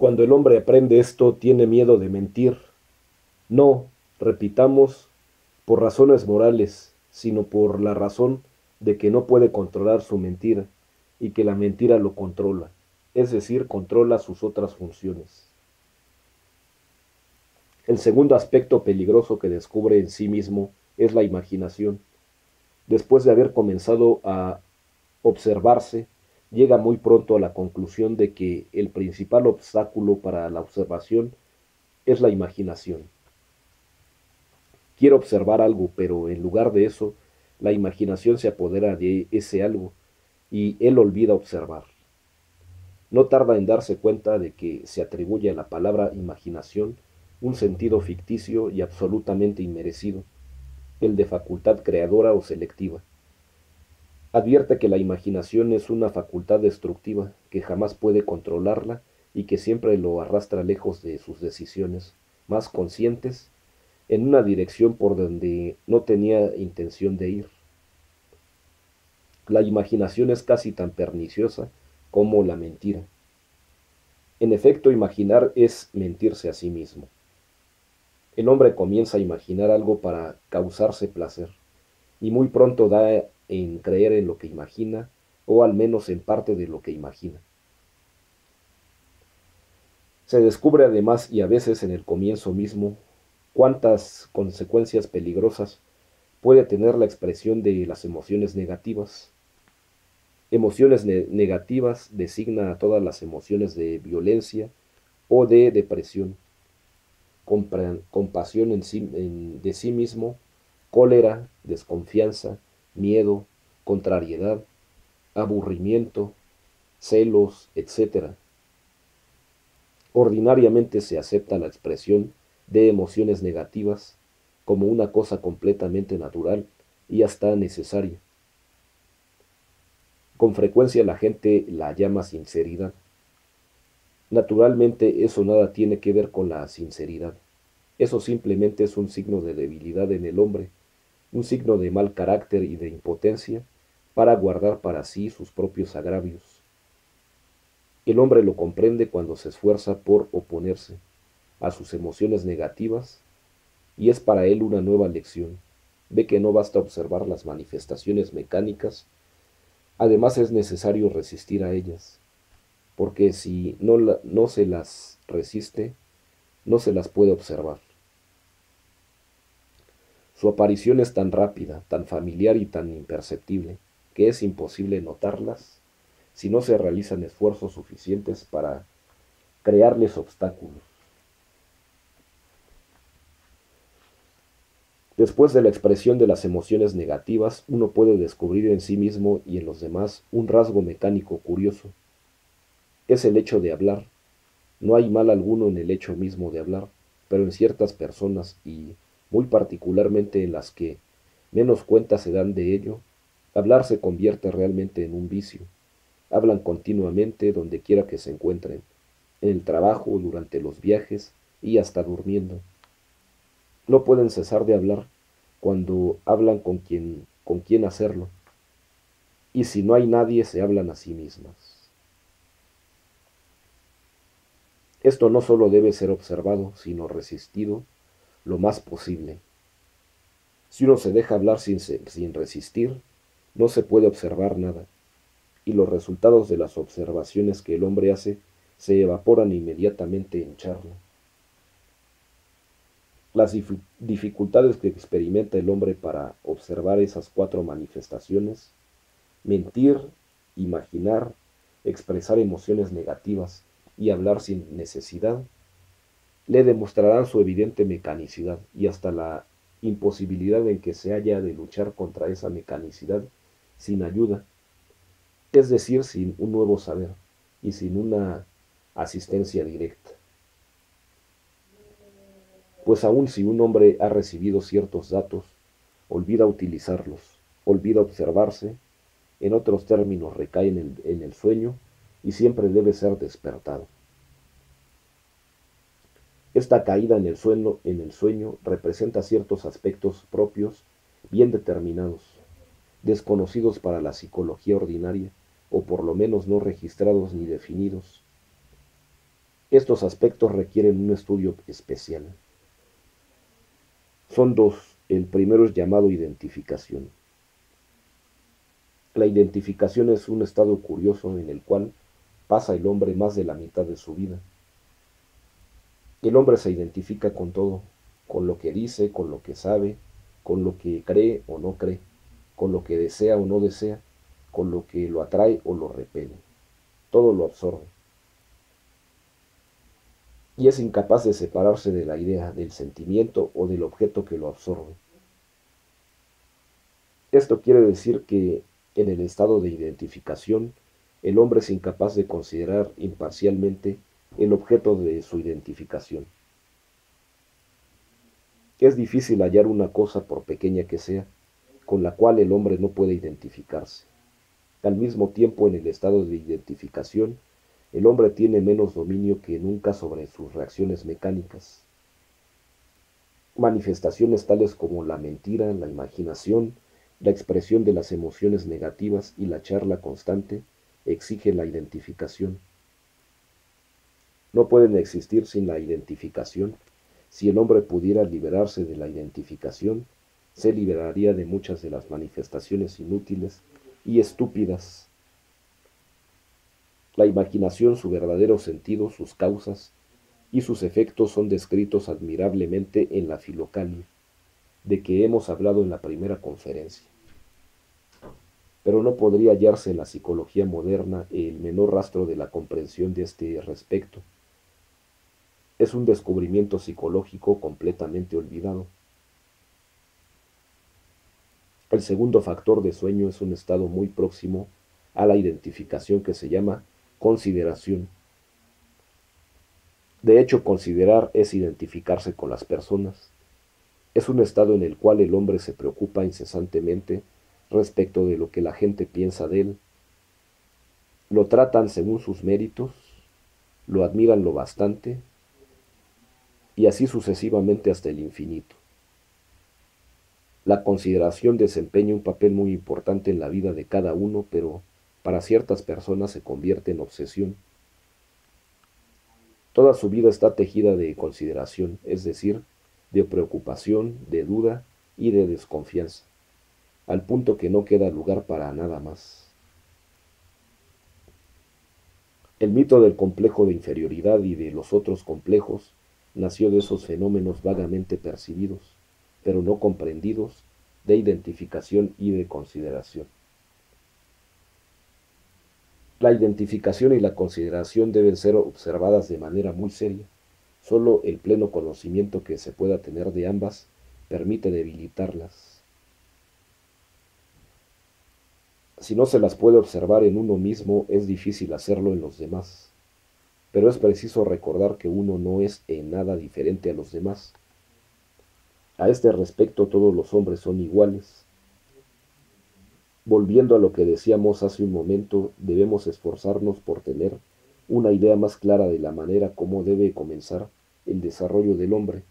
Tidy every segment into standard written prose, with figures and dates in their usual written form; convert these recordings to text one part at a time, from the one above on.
Cuando el hombre aprende esto, tiene miedo de mentir. No, repitamos, por razones morales, sino por la razón de que no puede controlar su mentira y que la mentira lo controla, es decir, controla sus otras funciones. El segundo aspecto peligroso que descubre en sí mismo es la imaginación. Después de haber comenzado a observarse, llega muy pronto a la conclusión de que el principal obstáculo para la observación es la imaginación. Quiere observar algo, pero en lugar de eso, la imaginación se apodera de ese algo y él olvida observar. No tarda en darse cuenta de que se atribuye a la palabra imaginación un sentido ficticio y absolutamente inmerecido, el de facultad creadora o selectiva. Advierte que la imaginación es una facultad destructiva, que jamás puede controlarla y que siempre lo arrastra lejos de sus decisiones más conscientes, en una dirección por donde no tenía intención de ir. La imaginación es casi tan perniciosa como la mentira. En efecto, imaginar es mentirse a sí mismo. El hombre comienza a imaginar algo para causarse placer, y muy pronto da en creer en lo que imagina, o al menos en parte de lo que imagina. Se descubre además, y a veces en el comienzo mismo, cuántas consecuencias peligrosas puede tener la expresión de las emociones negativas. Emociones negativas designa a todas las emociones de violencia o de depresión, compasión de sí mismo, cólera, desconfianza, miedo, contrariedad, aburrimiento, celos, etc. Ordinariamente se acepta la expresión de emociones negativas como una cosa completamente natural y hasta necesaria. Con frecuencia la gente la llama sinceridad. Naturalmente eso nada tiene que ver con la sinceridad. Eso simplemente es un signo de debilidad en el hombre, un signo de mal carácter y de impotencia para guardar para sí sus propios agravios. El hombre lo comprende cuando se esfuerza por oponerse a sus emociones negativas y es para él una nueva lección. Ve que no basta observar las manifestaciones mecánicas, además es necesario resistir a ellas, porque si no se las resiste, no se las puede observar. Su aparición es tan rápida, tan familiar y tan imperceptible, que es imposible notarlas si no se realizan esfuerzos suficientes para crearles obstáculos. Después de la expresión de las emociones negativas, uno puede descubrir en sí mismo y en los demás un rasgo mecánico curioso. Es el hecho de hablar. No hay mal alguno en el hecho mismo de hablar, pero en ciertas personas, y muy particularmente en las que menos cuenta se dan de ello, hablar se convierte realmente en un vicio. Hablan continuamente donde quiera que se encuentren, en el trabajo, durante los viajes y hasta durmiendo. No pueden cesar de hablar cuando hablan con quien hacerlo, y si no hay nadie se hablan a sí mismas. Esto no solo debe ser observado, sino resistido lo más posible. Si uno se deja hablar sin resistir, no se puede observar nada, y los resultados de las observaciones que el hombre hace se evaporan inmediatamente en charla. Las dificultades que experimenta el hombre para observar esas cuatro manifestaciones, mentir, imaginar, expresar emociones negativas y hablar sin necesidad, le demostrarán su evidente mecanicidad y hasta la imposibilidad en que se halla de luchar contra esa mecanicidad sin ayuda, es decir, sin un nuevo saber y sin una asistencia directa. Pues aun si un hombre ha recibido ciertos datos, olvida utilizarlos, olvida observarse, en otros términos recae en el sueño y siempre debe ser despertado. Esta caída en el sueño representa ciertos aspectos propios bien determinados, desconocidos para la psicología ordinaria, o por lo menos no registrados ni definidos. Estos aspectos requieren un estudio especial. Son dos. El primero es llamado identificación. La identificación es un estado curioso en el cual pasa el hombre más de la mitad de su vida. El hombre se identifica con todo, con lo que dice, con lo que sabe, con lo que cree o no cree, con lo que desea o no desea, con lo que lo atrae o lo repele. Todo lo absorbe. Y es incapaz de separarse de la idea, del sentimiento o del objeto que lo absorbe. Esto quiere decir que en el estado de identificación, el hombre es incapaz de considerar imparcialmente el objeto de su identificación. Es difícil hallar una cosa, por pequeña que sea, con la cual el hombre no puede identificarse. Al mismo tiempo, en el estado de identificación, el hombre tiene menos dominio que nunca sobre sus reacciones mecánicas. Manifestaciones tales como la mentira, la imaginación, la expresión de las emociones negativas y la charla constante exigen la identificación. No pueden existir sin la identificación. Si el hombre pudiera liberarse de la identificación, se liberaría de muchas de las manifestaciones inútiles y estúpidas. La imaginación, su verdadero sentido, sus causas y sus efectos son descritos admirablemente en la Filocalia, de que hemos hablado en la primera conferencia. Pero no podría hallarse en la psicología moderna el menor rastro de la comprensión de este respecto. Es un descubrimiento psicológico completamente olvidado. El segundo factor de sueño es un estado muy próximo a la identificación que se llama consideración. De hecho, considerar es identificarse con las personas. Es un estado en el cual el hombre se preocupa incesantemente respecto de lo que la gente piensa de él. Lo tratan según sus méritos, lo admiran lo bastante, y así sucesivamente hasta el infinito. La consideración desempeña un papel muy importante en la vida de cada uno, pero para ciertas personas se convierte en obsesión. Toda su vida está tejida de consideración, es decir, de preocupación, de duda y de desconfianza, al punto que no queda lugar para nada más. El mito del complejo de inferioridad y de los otros complejos nació de esos fenómenos vagamente percibidos, pero no comprendidos, de identificación y de consideración. La identificación y la consideración deben ser observadas de manera muy seria. Solo el pleno conocimiento que se pueda tener de ambas permite debilitarlas. Si no se las puede observar en uno mismo, es difícil hacerlo en los demás. Pero es preciso recordar que uno no es en nada diferente a los demás. A este respecto, todos los hombres son iguales. Volviendo a lo que decíamos hace un momento, debemos esforzarnos por tener una idea más clara de la manera como debe comenzar el desarrollo del hombre,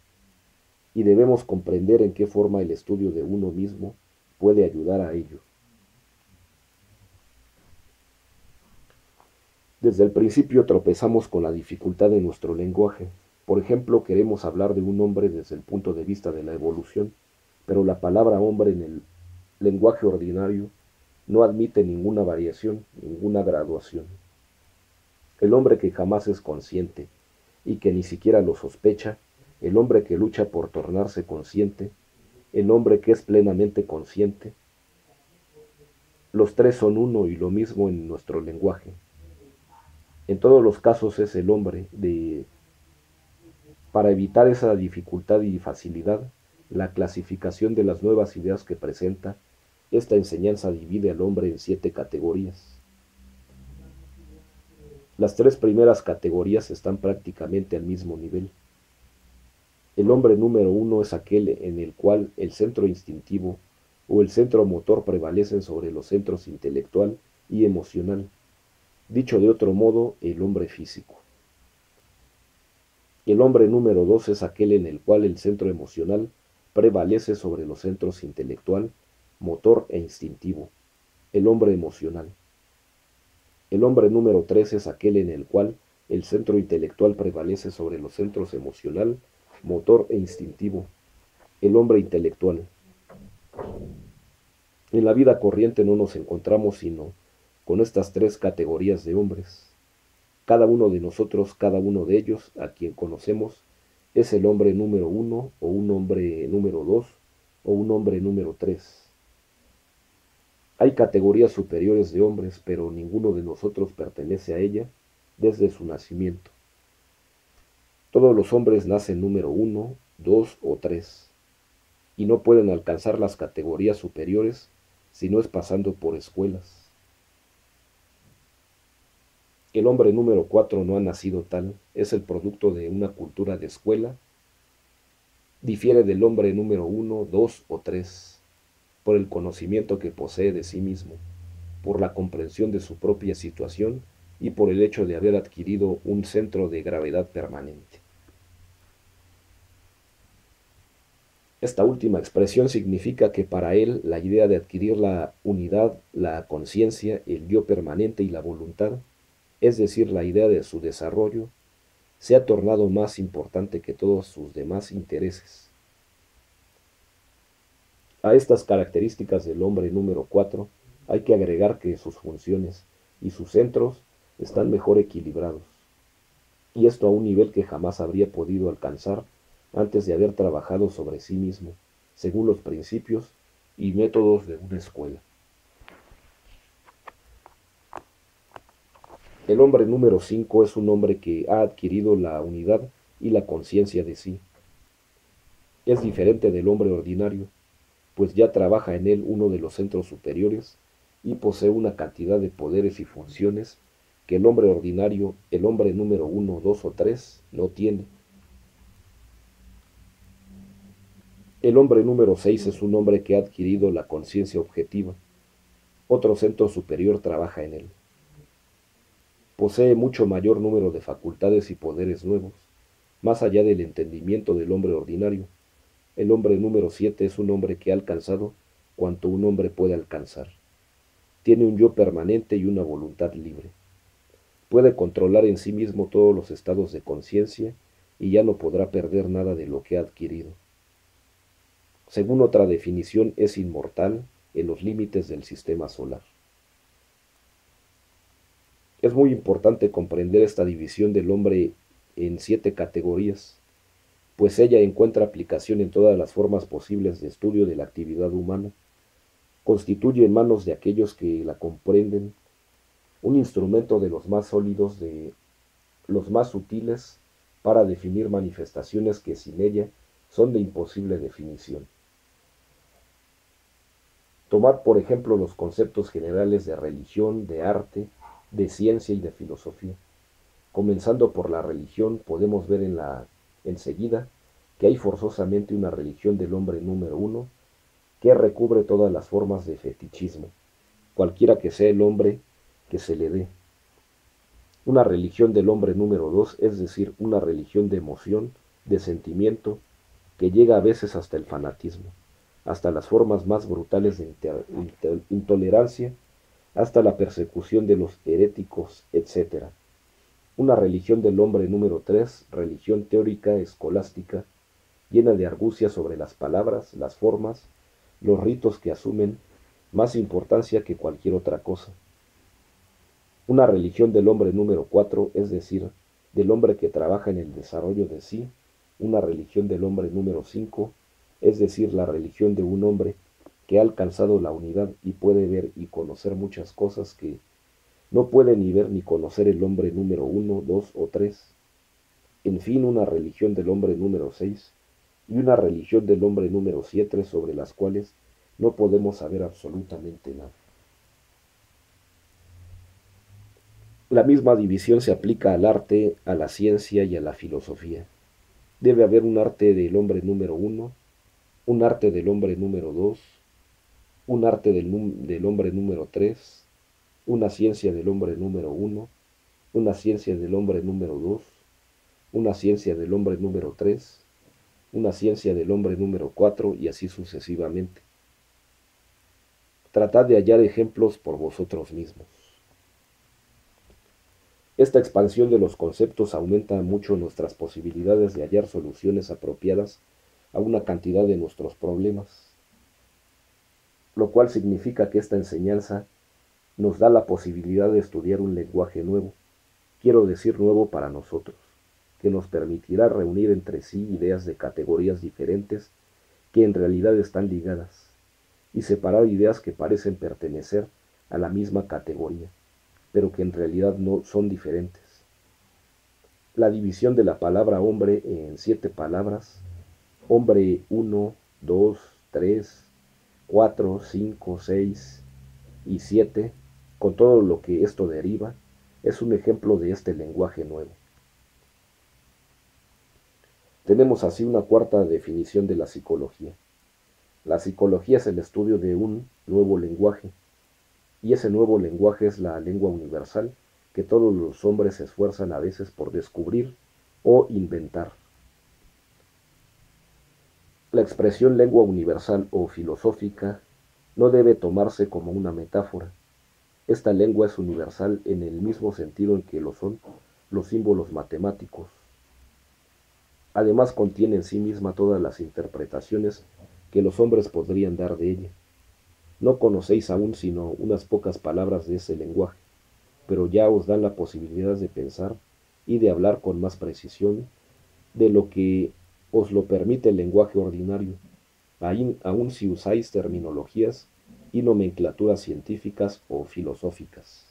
y debemos comprender en qué forma el estudio de uno mismo puede ayudar a ello. Desde el principio tropezamos con la dificultad de nuestro lenguaje. Por ejemplo, queremos hablar de un hombre desde el punto de vista de la evolución, pero la palabra hombre en el lenguaje ordinario no admite ninguna variación, ninguna graduación. El hombre que jamás es consciente y que ni siquiera lo sospecha, el hombre que lucha por tornarse consciente, el hombre que es plenamente consciente, los tres son uno y lo mismo en nuestro lenguaje. En todos los casos es el hombre para evitar esa dificultad y facilidad, la clasificación de las nuevas ideas que presenta, esta enseñanza divide al hombre en 7 categorías. Las 3 primeras categorías están prácticamente al mismo nivel. El hombre número 1 es aquel en el cual el centro instintivo o el centro motor prevalecen sobre los centros intelectual y emocional. Dicho de otro modo, el hombre físico. El hombre número 2 es aquel en el cual el centro emocional prevalece sobre los centros intelectual, motor e instintivo. El hombre emocional. El hombre número 3 es aquel en el cual el centro intelectual prevalece sobre los centros emocional, motor e instintivo. El hombre intelectual. En la vida corriente no nos encontramos sino con estas tres categorías de hombres. Cada uno de nosotros, cada uno de ellos, a quien conocemos, es el hombre número 1 o un hombre número 2 o un hombre número 3. Hay categorías superiores de hombres, pero ninguno de nosotros pertenece a ella desde su nacimiento. Todos los hombres nacen número 1, 2 o 3, y no pueden alcanzar las categorías superiores si no es pasando por escuelas. El hombre número 4 no ha nacido tal, es el producto de una cultura de escuela. Difiere del hombre número 1, 2 o 3 por el conocimiento que posee de sí mismo, por la comprensión de su propia situación y por el hecho de haber adquirido un centro de gravedad permanente. Esta última expresión significa que para él la idea de adquirir la unidad, la conciencia, el yo permanente y la voluntad, es decir, la idea de su desarrollo, se ha tornado más importante que todos sus demás intereses. A estas características del hombre número 4 hay que agregar que sus funciones y sus centros están mejor equilibrados, y esto a un nivel que jamás habría podido alcanzar antes de haber trabajado sobre sí mismo, según los principios y métodos de una escuela. El hombre número 5 es un hombre que ha adquirido la unidad y la conciencia de sí. Es diferente del hombre ordinario, pues ya trabaja en él uno de los centros superiores y posee una cantidad de poderes y funciones que el hombre ordinario, el hombre número 1, 2 o 3, no tiene. El hombre número 6 es un hombre que ha adquirido la conciencia objetiva. Otro centro superior trabaja en él. Posee mucho mayor número de facultades y poderes nuevos, más allá del entendimiento del hombre ordinario. El hombre número 7 es un hombre que ha alcanzado cuanto un hombre puede alcanzar. Tiene un yo permanente y una voluntad libre. Puede controlar en sí mismo todos los estados de conciencia y ya no podrá perder nada de lo que ha adquirido. Según otra definición, es inmortal en los límites del sistema solar. Es muy importante comprender esta división del hombre en 7 categorías, pues ella encuentra aplicación en todas las formas posibles de estudio de la actividad humana. Constituye en manos de aquellos que la comprenden un instrumento de los más sólidos, de los más sutiles, para definir manifestaciones que sin ella son de imposible definición. Tomad, por ejemplo, los conceptos generales de religión, de arte, de ciencia y de filosofía. Comenzando por la religión, podemos ver enseguida que hay forzosamente una religión del hombre número 1 que recubre todas las formas de fetichismo, cualquiera que sea el hombre que se le dé. Una religión del hombre número 2, es decir, una religión de emoción, de sentimiento, que llega a veces hasta el fanatismo, hasta las formas más brutales de intolerancia, hasta la persecución de los heréticos, etc. Una religión del hombre número 3, religión teórica, escolástica, llena de argucias sobre las palabras, las formas, los ritos que asumen más importancia que cualquier otra cosa. Una religión del hombre número 4, es decir, del hombre que trabaja en el desarrollo de sí. Una religión del hombre número 5, es decir, la religión de un hombre que ha alcanzado la unidad y puede ver y conocer muchas cosas que no puede ni ver ni conocer el hombre número 1, 2 o 3. En fin, una religión del hombre número 6 y una religión del hombre número 7 sobre las cuales no podemos saber absolutamente nada. La misma división se aplica al arte, a la ciencia y a la filosofía. Debe haber un arte del hombre número 1, un arte del hombre número 2, un arte del hombre número 3, una ciencia del hombre número 1, una ciencia del hombre número 2, una ciencia del hombre número 3, una ciencia del hombre número 4 y así sucesivamente. Tratad de hallar ejemplos por vosotros mismos. Esta expansión de los conceptos aumenta mucho nuestras posibilidades de hallar soluciones apropiadas a una cantidad de nuestros problemas, lo cual significa que esta enseñanza nos da la posibilidad de estudiar un lenguaje nuevo, quiero decir nuevo para nosotros, que nos permitirá reunir entre sí ideas de categorías diferentes que en realidad están ligadas, y separar ideas que parecen pertenecer a la misma categoría, pero que en realidad no son diferentes. La división de la palabra hombre en 7 palabras, hombre 1, 2, 3, 4, 5, 6 y 7, con todo lo que esto deriva, es un ejemplo de este lenguaje nuevo. Tenemos así una cuarta definición de la psicología. La psicología es el estudio de un nuevo lenguaje, y ese nuevo lenguaje es la lengua universal que todos los hombres se esfuerzan a veces por descubrir o inventar. La expresión lengua universal o filosófica no debe tomarse como una metáfora. Esta lengua es universal en el mismo sentido en que lo son los símbolos matemáticos. Además contiene en sí misma todas las interpretaciones que los hombres podrían dar de ella. No conocéis aún sino unas pocas palabras de ese lenguaje, pero ya os dan la posibilidad de pensar y de hablar con más precisión de lo que os lo permite el lenguaje ordinario, aun si usáis terminologías y nomenclaturas científicas o filosóficas.